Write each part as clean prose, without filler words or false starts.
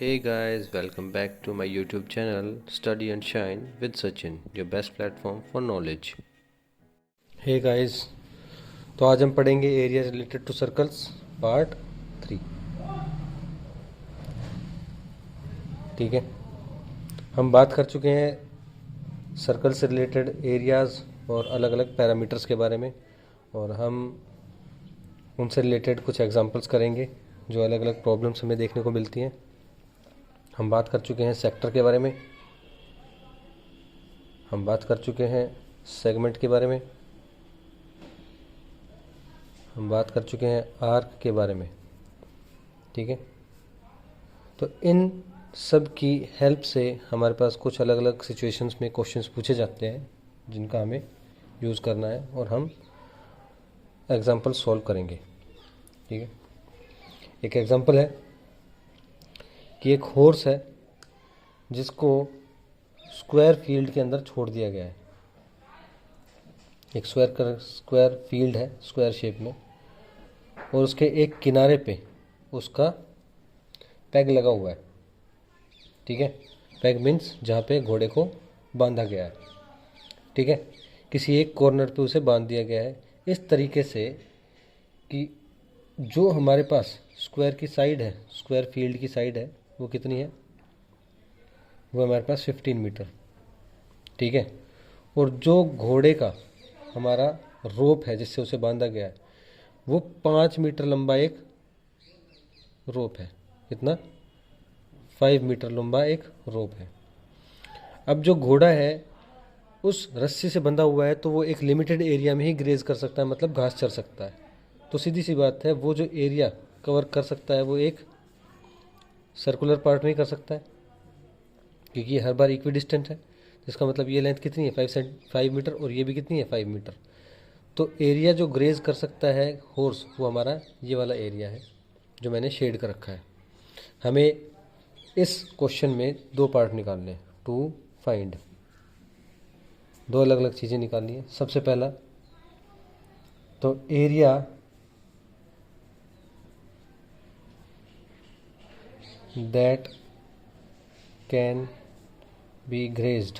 Hey guys, welcome back to my YouTube channel Study and Shine with Sachin, your best platform for knowledge. Hey guys, तो आज हम पढ़ेंगे area related to circles part 3। ठीक है, हम बात कर चुके हैं सर्कल से रिलेटेड एरियाज़ और अलग अलग पैरामीटर्स के बारे में, और हम उनसे रिलेटेड कुछ एग्जांपल्स करेंगे जो अलग अलग प्रॉब्लम्स हमें देखने को मिलती हैं। हम बात कर चुके हैं सेक्टर के बारे में, हम बात कर चुके हैं सेगमेंट के बारे में, हम बात कर चुके हैं आर्क के बारे में। ठीक है, तो इन सब की हेल्प से हमारे पास कुछ अलग अलग सिचुएशंस में क्वेश्चंस पूछे जाते हैं जिनका हमें यूज़ करना है, और हम एग्जांपल सॉल्व करेंगे। ठीक है, एक एग्जांपल है कि एक हॉर्स है जिसको स्क्वायर फील्ड के अंदर छोड़ दिया गया है। एक स्क्वायर फील्ड है, स्क्वायर शेप में, और उसके एक किनारे पे उसका पैग लगा हुआ है। ठीक है, पैग मीन्स जहाँ पे घोड़े को बांधा गया है। ठीक है, किसी एक कॉर्नर पे उसे बांध दिया गया है इस तरीके से कि जो हमारे पास स्क्वायर की साइड है, स्क्वायर फील्ड की साइड है, वो कितनी है? वो हमारे पास 15 मीटर। ठीक है, और जो घोड़े का हमारा रोप है जिससे उसे बांधा गया है, वो 5 मीटर लंबा एक रोप है। कितना? 5 मीटर लंबा एक रोप है। अब जो घोड़ा है उस रस्सी से बंधा हुआ है, तो वो एक लिमिटेड एरिया में ही ग्रेज कर सकता है, मतलब घास चर सकता है। तो सीधी सी बात है, वो जो एरिया कवर कर सकता है वो एक सर्कुलर पार्ट में ही कर सकता है, क्योंकि ये हर बार इक्वी डिस्टेंट है। जिसका मतलब ये लेंथ कितनी है? 5 मीटर, और ये भी कितनी है? 5 मीटर। तो एरिया जो ग्रेज कर सकता है हॉर्स, वो हमारा ये वाला एरिया है जो मैंने शेड कर रखा है। हमें इस क्वेश्चन में दो पार्ट निकालने हैं टू फाइंड। दो अलग अलग चीज़ें निकालनी है। सबसे पहला तो area that can be grazed,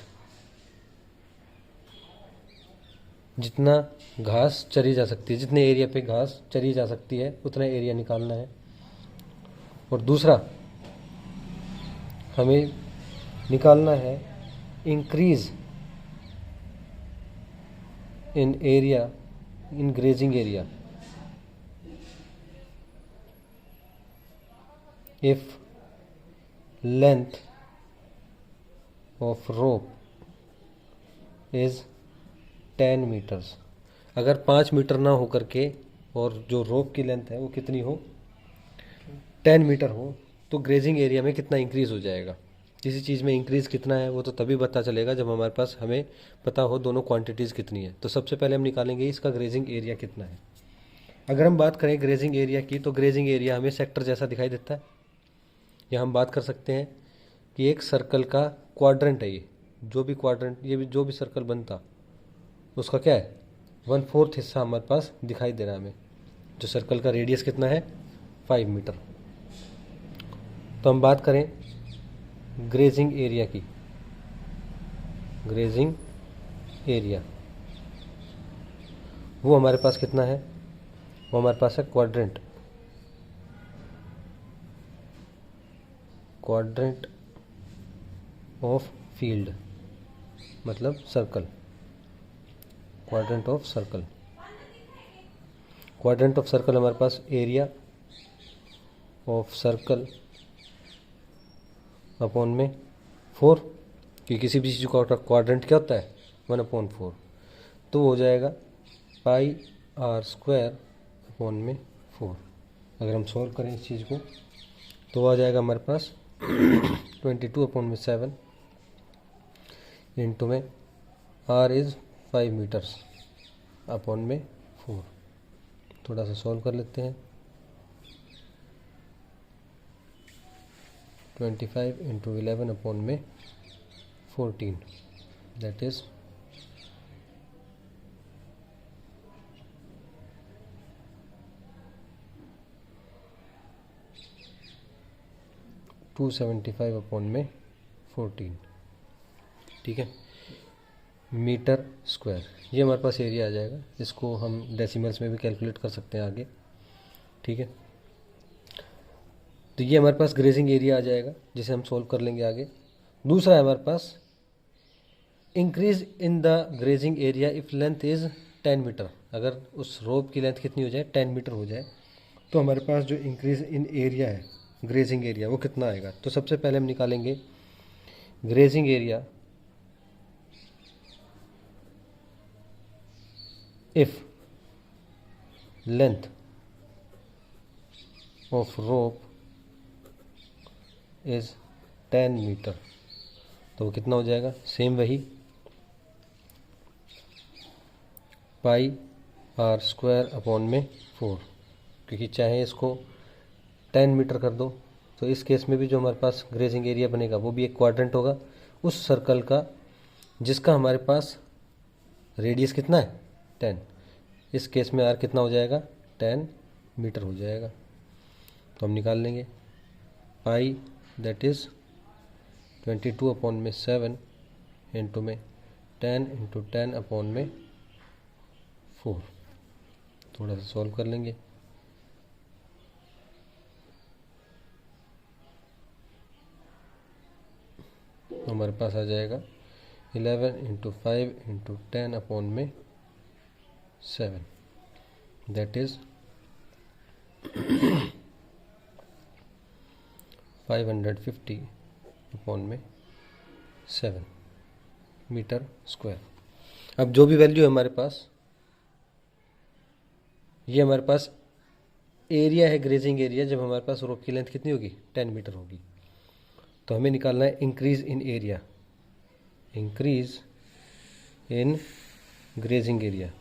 जितना घास चरी जा सकती है, जितने एरिया पे घास चरी जा सकती है उतना एरिया निकालना है। और दूसरा हमें निकालना है increase in area, in grazing area, if length of rope is 10 metres. अगर 5 मीटर ना हो करके और जो रोप की लेंथ है वो कितनी हो? 10 मीटर हो, तो ग्रेजिंग एरिया में कितना इंक्रीज़ हो जाएगा? किसी चीज़ में इंक्रीज़ कितना है वो तो तभी पता चलेगा जब हमारे पास हमें पता हो दोनों क्वांटिटीज़ कितनी है। तो सबसे पहले हम निकालेंगे इसका ग्रेजिंग एरिया कितना है। अगर हम बात करें ग्रेजिंग एरिया की, तो ग्रेजिंग एरिया हमें सेक्टर जैसा दिखाई देता है। या हम बात कर सकते हैं कि एक सर्कल का क्वाड्रेंट है ये, जो भी क्वाड्रेंट, ये भी जो भी सर्कल बनता उसका क्या है? 1/4 हिस्सा हमारे पास दिखाई दे रहा है हमें। जो सर्कल का रेडियस कितना है? 5 मीटर। तो हम बात करें ग्रेजिंग एरिया की। ग्रेजिंग एरिया वो हमारे पास कितना है? वो हमारे पास है क्वाड्रेंट। क्वाड्रेंट ऑफ फील्ड मतलब circle. Quadrant of circle, quadrant of circle हमारे पास एरिया ऑफ सर्कल अपॉन में 4, कि किसी भी चीज़ का क्वाड्रेंट क्या होता है? 1/4। तो हो जाएगा पाई आर स्क्वायर अपॉन में 4। अगर हम सॉल्व करें इस चीज़ को तो आ जाएगा हमारे पास 22/7 इंटू में आर इज़ 5 मीटर्स अपॉन में 4। थोड़ा सा सॉल्व कर लेते हैं। 25 इंटू 11 अपॉन में 14, दैट इज़ 0.5 275 अपॉन में 14, ठीक है, मीटर स्क्वायर। ये हमारे पास एरिया आ जाएगा। इसको हम डेसिमल्स में भी कैलकुलेट कर सकते हैं आगे, ठीक है। तो ये हमारे पास ग्रेजिंग एरिया आ जाएगा, जिसे हम सोल्व कर लेंगे आगे। दूसरा है हमारे पास increase in the grazing area if length is 10 metre. अगर उस रोप की लेंथ कितनी हो जाए, 10 मीटर हो जाए, तो हमारे पास जो इंक्रीज इन एरिया है, ग्रेजिंग एरिया, वो कितना आएगा। तो सबसे पहले हम निकालेंगे grazing area if length of rope is 10 metre. तो वो कितना हो जाएगा, सेम वही पाई आर स्क्वायर अपॉन में 4, क्योंकि चाहे इसको 10 मीटर कर दो तो इस केस में भी जो हमारे पास ग्रेजिंग एरिया बनेगा वो भी एक क्वाड्रेंट होगा उस सर्कल का, जिसका हमारे पास रेडियस कितना है, 10। इस केस में आर कितना हो जाएगा, 10 मीटर हो जाएगा। तो हम निकाल लेंगे पाई दैट इज़ 22 अपॉन में 7 इंटू में 10 इंटू 10 अपॉन में 4। थोड़ा सा सॉल्व कर लेंगे। तो हमारे पास आ जाएगा 11 इंटू 5 इंटू 10 अपॉन में 7, दैट इज़ 550 अपॉन में 7 मीटर स्क्वायर। अब जो भी वैल्यू है हमारे पास, ये हमारे पास एरिया है, ग्रेजिंग एरिया, जब हमारे पास रोप की लेंथ कितनी होगी, 10 मीटर होगी। तो हमें निकालना है increase in area, increase in grazing area.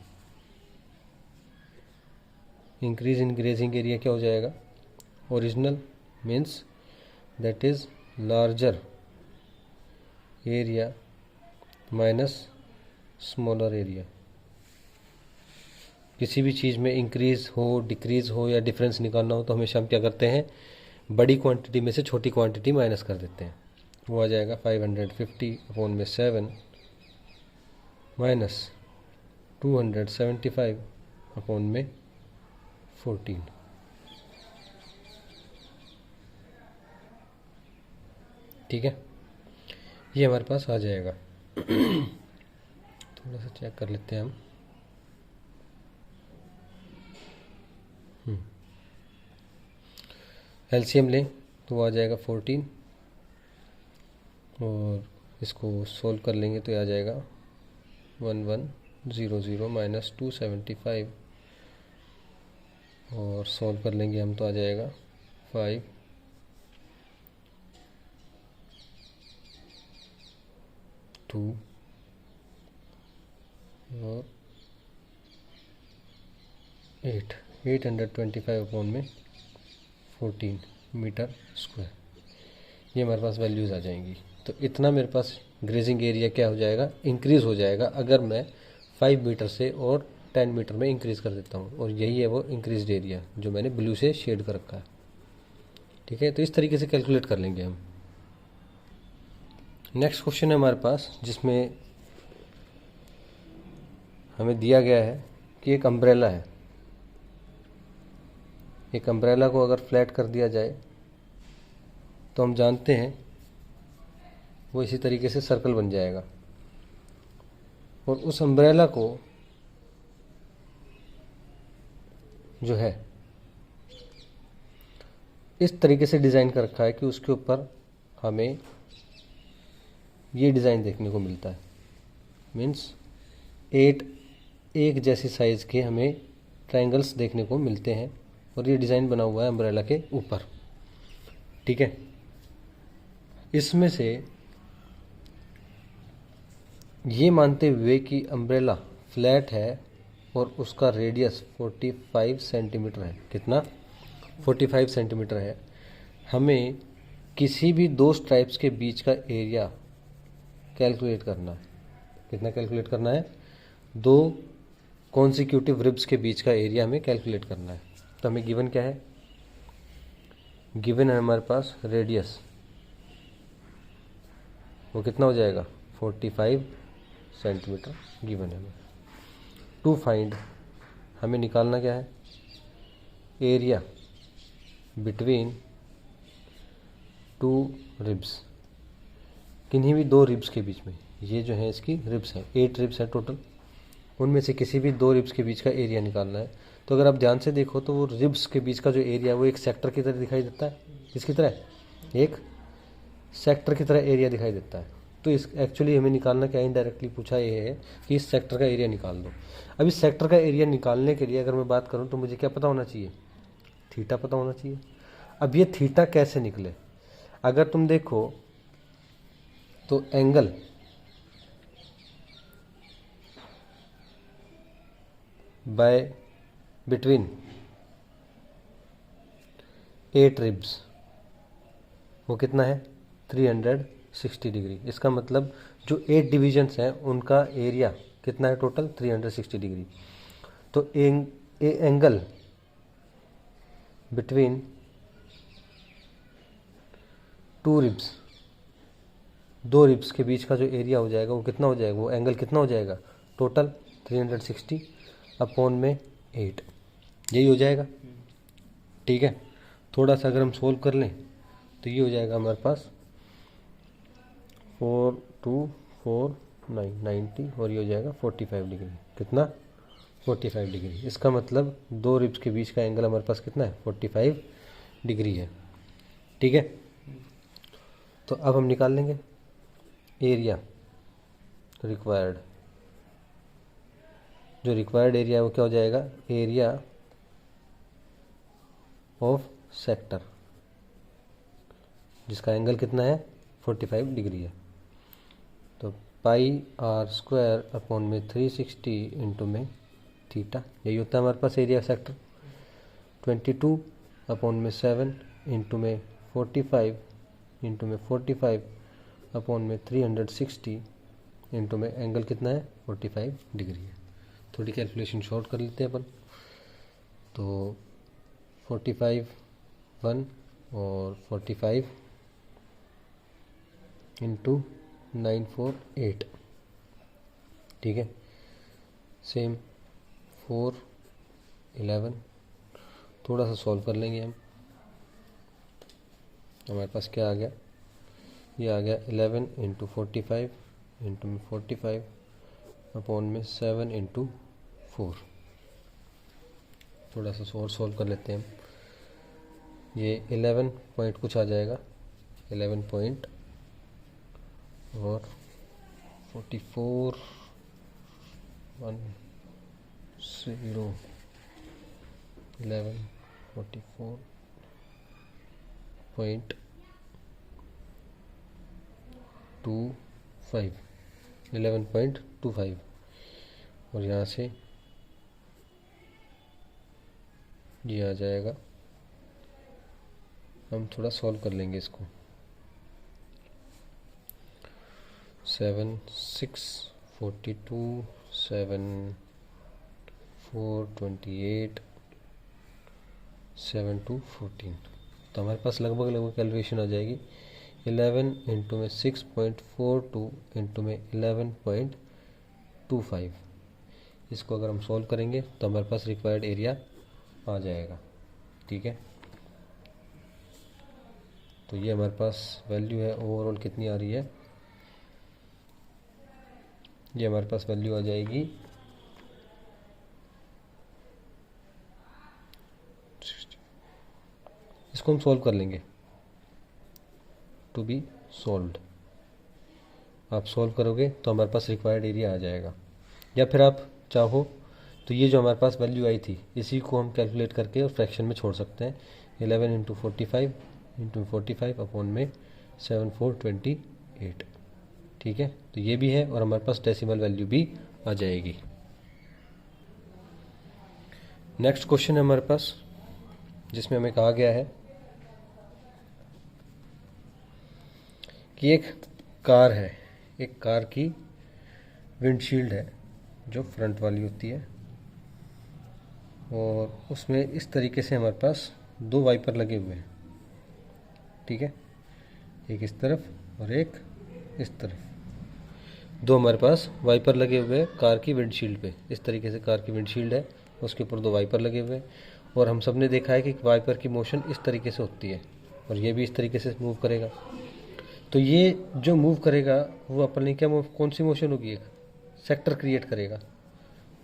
Increase in grazing area क्या हो जाएगा, original means that is larger area minus smaller area. किसी भी चीज़ में इंक्रीज हो, डिक्रीज हो या डिफरेंस निकालना हो तो हमेशा हम क्या करते हैं, बड़ी क्वांटिटी में से छोटी क्वांटिटी माइनस कर देते हैं। वो आ जाएगा 550 अपॉन में 7 माइनस 275 अपॉन में 14। ठीक है, ये हमारे पास आ जाएगा। थोड़ा सा चेक कर लेते हैं हम। एलसीएम लें तो वो आ जाएगा 14 और इसको सोल्व कर लेंगे तो ये आ जाएगा 1100 माइनस 275 और सोल्व कर लेंगे हम तो आ जाएगा 5 2 और 825 अपॉन में 14 मीटर स्क्वायर। ये हमारे पास वैल्यूज़ आ जाएंगी। तो इतना मेरे पास ग्रेजिंग एरिया क्या हो जाएगा, इंक्रीज़ हो जाएगा अगर मैं 5 मीटर से और 10 मीटर में इंक्रीज़ कर देता हूँ। और यही है वो इंक्रीज्ड एरिया जो मैंने ब्लू से शेड कर रखा है। ठीक है, तो इस तरीके से कैलकुलेट कर लेंगे हम। नेक्स्ट क्वेश्चन है हमारे पास, जिसमें हमें दिया गया है कि एक अम्ब्रेला है। एक अम्ब्रेला को अगर फ्लैट कर दिया जाए तो हम जानते हैं वो इसी तरीके से सर्कल बन जाएगा। और उस अम्ब्रेला को जो है इस तरीके से डिज़ाइन कर रखा है कि उसके ऊपर हमें ये डिज़ाइन देखने को मिलता है। मीन्स 8 एक जैसी साइज़ के हमें ट्रायंगल्स देखने को मिलते हैं और ये डिज़ाइन बना हुआ है अम्ब्रेला के ऊपर। ठीक है, इसमें से ये मानते हुए कि अम्ब्रेला फ्लैट है और उसका रेडियस 45 सेंटीमीटर है। कितना, 45 सेंटीमीटर है। हमें किसी भी दो स्ट्राइप्स के बीच का एरिया कैलकुलेट करना है। कितना कैलकुलेट करना है, दो कॉन्सिक्यूटिव रिब्स के बीच का एरिया हमें कैलकुलेट करना है। तो हमें गिवन क्या है, गिवन है हमारे पास रेडियस वो कितना हो जाएगा 45 सेंटीमीटर गिवन है हमें। टू फाइंड, हमें निकालना क्या है, एरिया बिटवीन टू रिब्स, किन्हीं भी दो रिब्स के बीच में, ये जो है इसकी रिब्स है, 8 रिब्स है टोटल, उनमें से किसी भी दो रिब्स के बीच का एरिया निकालना है। तो अगर आप ध्यान से देखो तो वो रिब्स के बीच का जो एरिया है वो एक सेक्टर की तरह दिखाई देता है, किसकी तरह, एक सेक्टर की तरह एरिया दिखाई देता है। तो इस एक्चुअली हमें निकालना क्या, इनडायरेक्टली पूछा ये है कि इस सेक्टर का एरिया निकाल दो। अब इस सेक्टर का एरिया निकालने के लिए अगर मैं बात करूँ तो मुझे क्या पता होना चाहिए, थीटा पता होना चाहिए। अब ये थीटा कैसे निकले, अगर तुम देखो तो एंगल बाय बिटवीन 8 रिब्स वो कितना है 360 डिग्री। इसका मतलब जो 8 डिविजन्स हैं उनका एरिया कितना है टोटल 360 डिग्री। तो एंगल बिटवीन टू रिब्स, दो रिब्स के बीच का जो एरिया हो जाएगा वो कितना हो जाएगा, वो एंगल कितना हो जाएगा टोटल 360 अपॉन में 8, यही हो जाएगा। ठीक है, थोड़ा सा अगर हम सोल्व कर लें तो ये हो जाएगा हमारे पास 4 2 4 9 90 और ये हो जाएगा 45 डिग्री, कितना 45 डिग्री। इसका मतलब दो रिब्स के बीच का एंगल हमारे पास कितना है 45 डिग्री है। ठीक है, तो अब हम निकाल लेंगे एरिया रिक्वायर्ड, जो रिक्वायर्ड एरिया है वो क्या हो जाएगा, एरिया ऑफ सेक्टर जिसका एंगल कितना है 45 डिग्री है। तो पाई आर स्क्वायर अपॉन में 360 इंटू में थीटा, यही होता है हमारे पास एरिया सेक्टर। 22 अपॉन में 7 इंटू में 45 इंटू में 45 अपॉन में 360 इंटू में एंगल कितना है 45 डिग्री है। थोड़ी कैलकुलेशन शॉर्ट कर लेते हैं अपन, तो 45 1 और 45 इंटू 948, ठीक है, सेम 4 11, थोड़ा सा सॉल्व कर लेंगे हम। हमारे पास क्या आ गया, ये आ गया 11 इंटू 45 इंटू में 45 अपॉन में 7 इंटू 4। थोड़ा सा और सॉल्व कर लेते हैं हम, ये 11 पॉइंट कुछ आ जाएगा, 11 पॉइंट और 44 1 0 11 44 पॉइंट 25 11.25 और यहाँ से ये आ जाएगा। हम थोड़ा सॉल्व कर लेंगे इसको, 7 6 42 7 4 28 7 2 14, तो हमारे पास लगभग कैलकुलेशन आ जाएगी 11 इंटू में 6.42 इंटू में 11.25। इसको अगर हम सॉल्व करेंगे तो हमारे पास रिक्वायर्ड एरिया आ जाएगा। ठीक है, तो ये हमारे पास वैल्यू है, ओवरऑल कितनी आ रही है, ये हमारे पास वैल्यू आ जाएगी 60। इसको हम सॉल्व कर लेंगे, टू बी सॉल्व्ड। आप सॉल्व करोगे तो हमारे पास रिक्वायर्ड एरिया आ जाएगा, या फिर आप चाहो तो ये जो हमारे पास वैल्यू आई थी इसी को हम कैलकुलेट करके और फ्रैक्शन में छोड़ सकते हैं। 11 इंटू 45 इंटू 45 अपॉन में 7428। ठीक है, तो ये भी है और हमारे पास डेसिमल वैल्यू भी आ जाएगी। नेक्स्ट क्वेश्चन है हमारे पास जिसमें हमें कहा गया है कि एक कार है, एक कार की विंडशील्ड है जो फ्रंट वाली होती है और उसमें इस तरीके से हमारे पास दो वाइपर लगे हुए हैं। ठीक है, एक इस तरफ और एक इस तरफ। दो हमारे पास वाइपर लगे हुए हैं कार की विंडशील्ड पे, इस तरीके से कार की विंडशील्ड है, उसके ऊपर दो वाइपर लगे हुए हैं। और हम सब ने देखा है कि वाइपर की मोशन इस तरीके से होती है और ये भी इस तरीके से मूव करेगा। तो ये जो मूव करेगा वो अपन ने क्या मूव, कौन सी मोशन होगी, एक सेक्टर क्रिएट करेगा।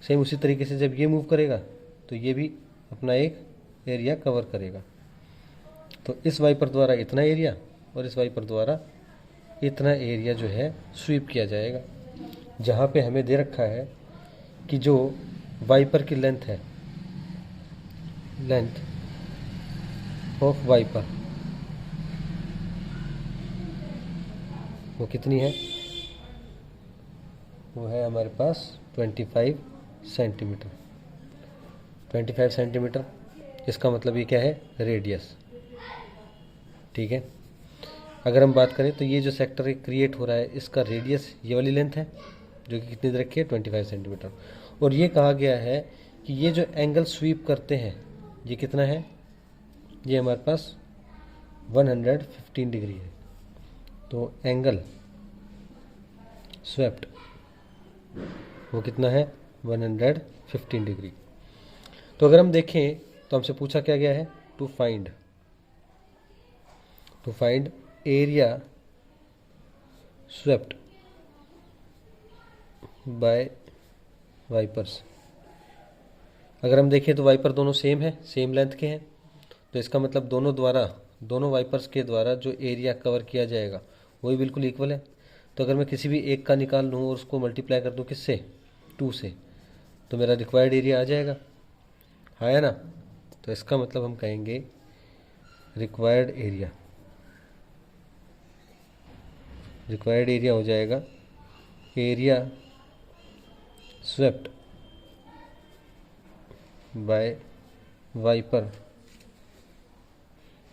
सेम उसी तरीके से जब ये मूव करेगा तो ये भी अपना एक एरिया कवर करेगा। तो इस वाइपर द्वारा इतना एरिया और इस वाइपर द्वारा इतना एरिया जो है स्वीप किया जाएगा। जहाँ पे हमें दे रखा है कि जो वाइपर की लेंथ है, लेंथ ऑफ वाइपर वो कितनी है, वो है हमारे पास 25 सेंटीमीटर। 25 सेंटीमीटर, इसका मतलब ये क्या है, रेडियस। ठीक है, अगर हम बात करें तो ये जो सेक्टर क्रिएट हो रहा है इसका रेडियस ये वाली लेंथ है जो कि कितनी दे रखी है, 25 सेंटीमीटर। और ये कहा गया है कि ये जो एंगल स्वीप करते हैं ये कितना है, ये हमारे पास 115 डिग्री है। तो एंगल स्वेप्ट वो कितना है, 115 डिग्री। तो अगर हम देखें तो हमसे पूछा क्या गया है, to find area swept by wipers. अगर हम देखें तो वाइपर दोनों सेम है, सेम लेंथ के हैं, तो इसका मतलब दोनों वाइपर्स के द्वारा जो एरिया कवर किया जाएगा वो भी बिल्कुल इक्वल है। तो अगर मैं किसी भी एक का निकाल लूँ और उसको मल्टीप्लाई कर दूँ किससे, 2 से, तो मेरा रिक्वायर्ड एरिया आ जाएगा, है ना। तो इसका मतलब हम कहेंगे रिक्वायर्ड एरिया हो जाएगा area swept by wiper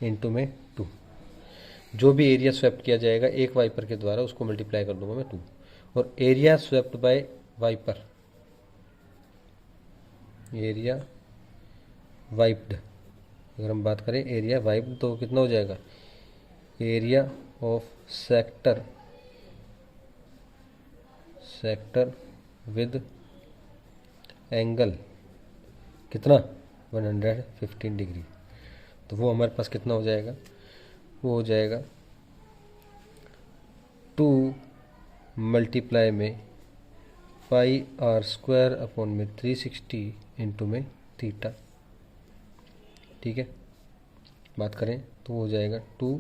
into में 2। जो भी एरिया स्वेप्ट किया जाएगा एक वाइपर के द्वारा उसको मल्टीप्लाई कर दूंगा मैं 2। और area swept by wiper, area wiped, अगर हम बात करें एरिया वाइप्ड तो कितना हो जाएगा, area of sector with angle कितना, 115 डिग्री। तो वो हमारे पास कितना हो जाएगा, वो हो जाएगा 2 मल्टीप्लाई में पाई आर स्क्वायर अपॉन में 360 इंटू में थीटा। ठीक है, बात करें तो हो जाएगा 2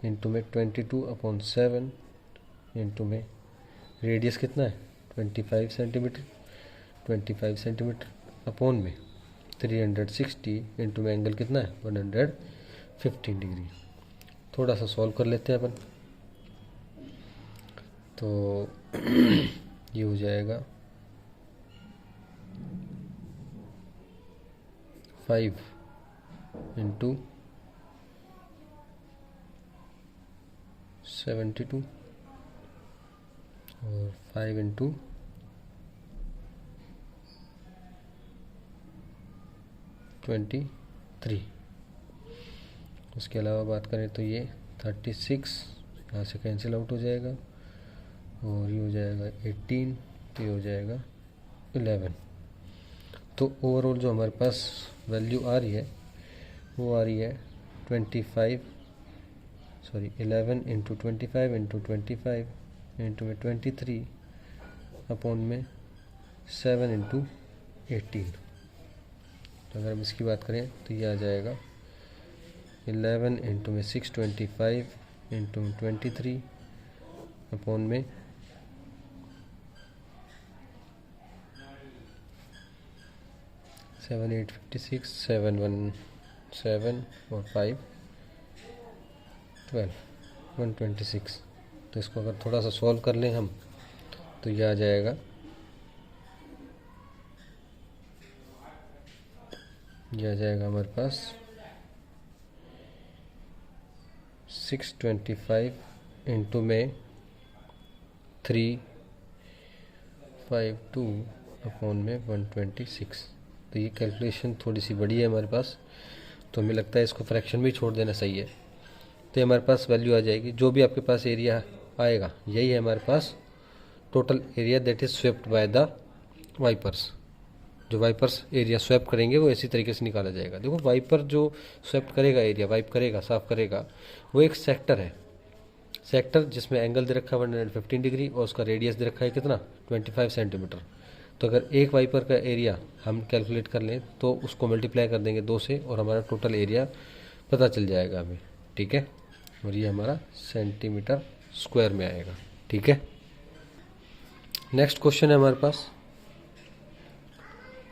इंटू में 22 अपॉन 7 इंटू में रेडियस कितना है, 25 सेंटीमीटर अपॉन में 360 इंटू में एंगल कितना है, 115 डिग्री। थोड़ा सा सॉल्व कर लेते हैं अपन। तो ये हो जाएगा 5 इंटू 72 और 5 इंटू 23। उसके अलावा बात करें तो ये 36 यहाँ से कैंसिल आउट हो जाएगा और ये हो जाएगा 18, तो ये हो जाएगा 11। तो ओवरऑल जो हमारे पास वैल्यू आ रही है वो आ रही है 11 इंटू 25 इंटू 25 इंटू में 23 अपॉन में 7 इंटू 18। तो अगर हम इसकी बात करें तो ये आ जाएगा 11 इंटू में 625 इंटू 23 अपॉन में 7 8 56 7 1 7 और 5 12 126। तो इसको अगर थोड़ा सा सॉल्व कर लें हम तो ये आ जाएगा, हमारे पास 625 इंटू में 352 अपॉन में 126। तो ये कैलकुलेशन थोड़ी सी बड़ी है हमारे पास, तो हमें लगता है इसको फ्रैक्शन में छोड़ देना सही है। तो हमारे पास वैल्यू आ जाएगी, जो भी आपके पास एरिया आएगा, यही है हमारे पास total area that is swept by the wipers. जो वाइपर्स एरिया स्वेप करेंगे वो इसी तरीके से निकाला जाएगा। देखो वाइपर जो स्वेप्ट करेगा, एरिया वाइप करेगा, साफ करेगा, वो एक सेक्टर है, सेक्टर जिसमें एंगल दे रखा है 115 डिग्री और उसका रेडियस दे रखा है कितना 25 सेंटीमीटर। तो अगर एक वाइपर का एरिया हम कैलकुलेट कर लें तो उसको मल्टीप्लाई कर देंगे 2 से और हमारा टोटल एरिया पता चल जाएगा हमें, ठीक है। और ये हमारा सेंटीमीटर स्क्वायर में आएगा, ठीक है। नेक्स्ट क्वेश्चन है हमारे पास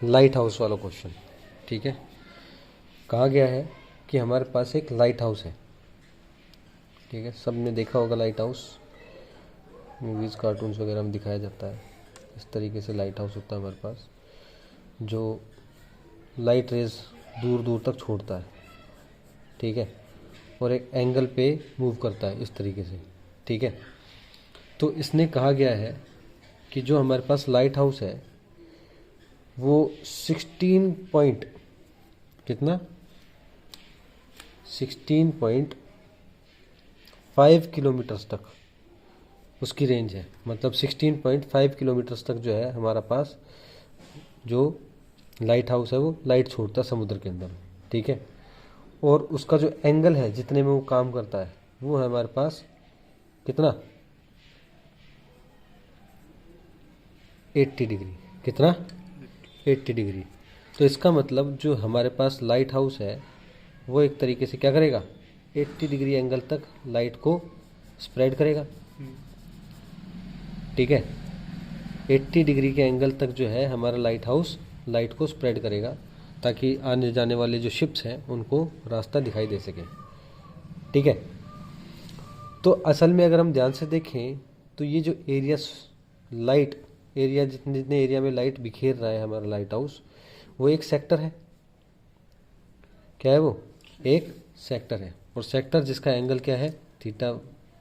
लाइट हाउस वाला क्वेश्चन, ठीक है। कहा गया है कि हमारे पास एक लाइट हाउस है, ठीक है। सब ने देखा होगा लाइट हाउस, मूवीज़ कार्टून्स वगैरह में दिखाया जाता है। इस तरीके से लाइट हाउस होता है हमारे पास, जो लाइट रेज दूर दूर तक छोड़ता है, ठीक है, और एक एंगल पे मूव करता है इस तरीके से, ठीक है। तो इसने कहा गया है कि जो हमारे पास लाइट हाउस है वो 16 पॉइंट कितना 16.5 किलोमीटर्स तक उसकी रेंज है। मतलब 16.5 किलोमीटर्स तक जो है हमारा पास जो लाइट हाउस है वो लाइट छोड़ता है समुद्र के अंदर, ठीक है। और उसका जो एंगल है जितने में वो काम करता है वो है हमारे पास कितना 80 डिग्री, कितना 80 डिग्री। तो इसका मतलब जो हमारे पास लाइट हाउस है वो एक तरीके से क्या करेगा 80 डिग्री एंगल तक लाइट को स्प्रेड करेगा, ठीक है। 80 डिग्री के एंगल तक जो है हमारा लाइट हाउस लाइट को स्प्रेड करेगा ताकि आने जाने वाले जो शिप्स हैं उनको रास्ता दिखाई दे सके, ठीक है। तो असल में अगर हम ध्यान से देखें तो ये जो एरिया लाइट एरिया जितने जितने एरिया में लाइट बिखेर रहा है हमारा लाइट हाउस वो एक सेक्टर है। क्या है वो एक सेक्टर है, और सेक्टर जिसका एंगल क्या है थीटा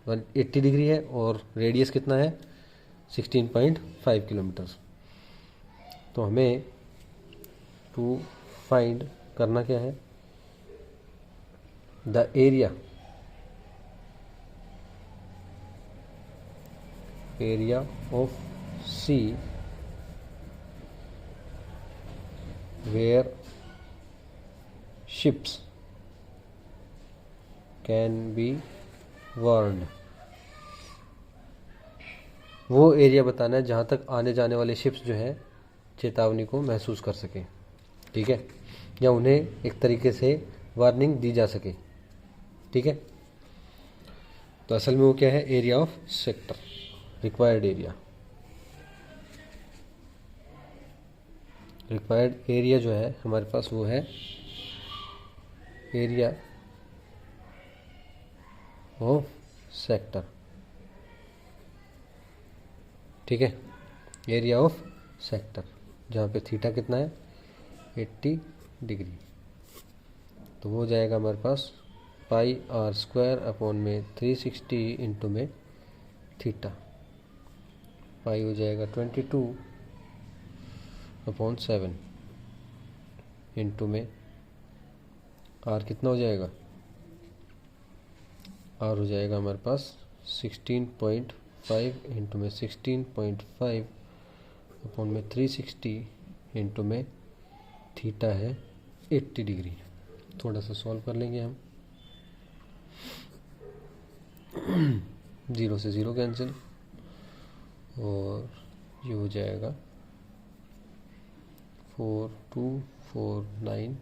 80 डिग्री है और रेडियस कितना है 16.5 किलोमीटर। तो हमें टू फाइंड करना क्या है the area of sea where ships can be warned। वो एरिया बताना है जहाँ तक आने जाने वाले शिप्स जो है चेतावनी को महसूस कर सकें, ठीक है, या उन्हें एक तरीके से वार्निंग दी जा सके, ठीक है। तो असल में वो क्या है area of sector, required area. Required area जो है हमारे पास वो है एरिया ऑफ सेक्टर, ठीक है, एरिया ऑफ सेक्टर जहाँ पे थीटा कितना है 80 डिग्री। तो वो जाएगा हमारे पास पाई आर स्क्वायर अपॉन में 360 इंटू में थीटा, पाई हो जाएगा 22/7 इंटू में आर कितना हो जाएगा, आर हो जाएगा हमारे पास 16.5 इंटू में 16.5 अपॉन में 360 इंटू में थीटा है 80 डिग्री। थोड़ा सा सॉल्व कर लेंगे हम, 0 से 0 कैंसिल और ये हो जाएगा 4249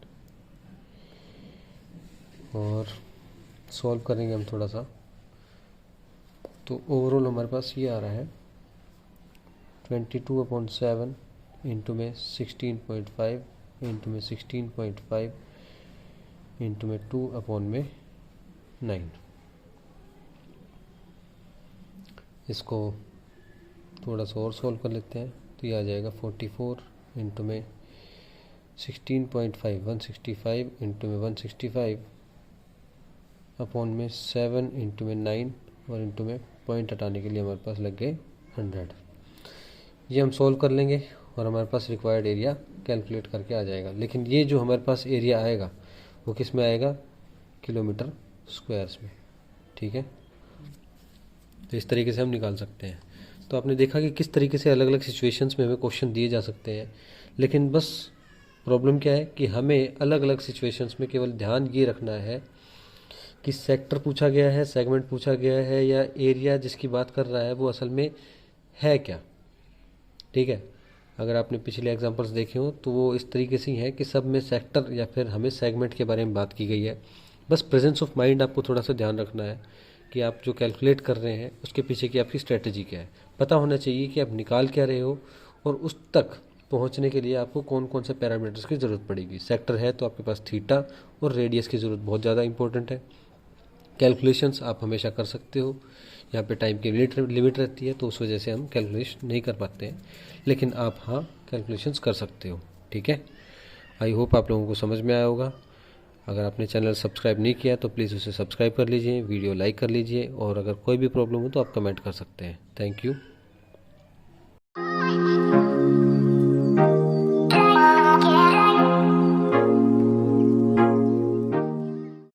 और सॉल्व करेंगे हम थोड़ा सा। तो ओवरऑल हमारे पास ये आ रहा है 22/7 इंटू में 16.5 इंटू में 16.5 इंटू में 2/9। इसको थोड़ा सा और सॉल्व कर लेते हैं तो ये आ जाएगा 44 इंटू में 16.5 165 इंटू में 165 अपॉन में 7 इंटू में 9 और इंटू में पॉइंट हटाने के लिए हमारे पास लग गए 100। ये हम सॉल्व कर लेंगे और हमारे पास रिक्वायर्ड एरिया कैलकुलेट करके आ जाएगा। लेकिन ये जो हमारे पास एरिया आएगा वो किस में आएगा किलोमीटर स्क्वायर्स में, ठीक है। तो इस तरीके से हम निकाल सकते हैं। तो आपने देखा कि किस तरीके से अलग अलग सिचुएशंस में हमें क्वेश्चन दिए जा सकते हैं, लेकिन बस प्रॉब्लम क्या है कि हमें अलग अलग सिचुएशंस में केवल ध्यान ये रखना है कि सेक्टर पूछा गया है, सेगमेंट पूछा गया है, या एरिया जिसकी बात कर रहा है वो असल में है क्या। ठीक है, अगर आपने पिछले एग्जांपल्स देखे हो तो वो इस तरीके से ही हैं कि सब में सेक्टर या फिर हमें सेगमेंट के बारे में बात की गई है। बस प्रेजेंस ऑफ माइंड आपको थोड़ा सा ध्यान रखना है कि आप जो कैलकुलेट कर रहे हैं उसके पीछे की आपकी स्ट्रेटजी क्या है। पता होना चाहिए कि आप निकाल क्या रहे हो और उस तक पहुंचने के लिए आपको कौन कौन से पैरामीटर्स की ज़रूरत पड़ेगी। सेक्टर है तो आपके पास थीटा और रेडियस की ज़रूरत बहुत ज़्यादा इंपॉर्टेंट है। कैलकुलेशंस आप हमेशा कर सकते हो, यहाँ पे टाइम की लिमिट रहती है तो उस वजह से हम कैलकुलेशन नहीं कर पाते हैं, लेकिन आप हाँ कैलकुलेशंस कर सकते हो। ठीक है, आई होप आप लोगों को समझ में आया होगा। अगर आपने चैनल सब्सक्राइब नहीं किया तो प्लीज़ उसे सब्सक्राइब कर लीजिए, वीडियो लाइक कर लीजिए, और अगर कोई भी प्रॉब्लम हो तो आप कमेंट कर सकते हैं। Thank you.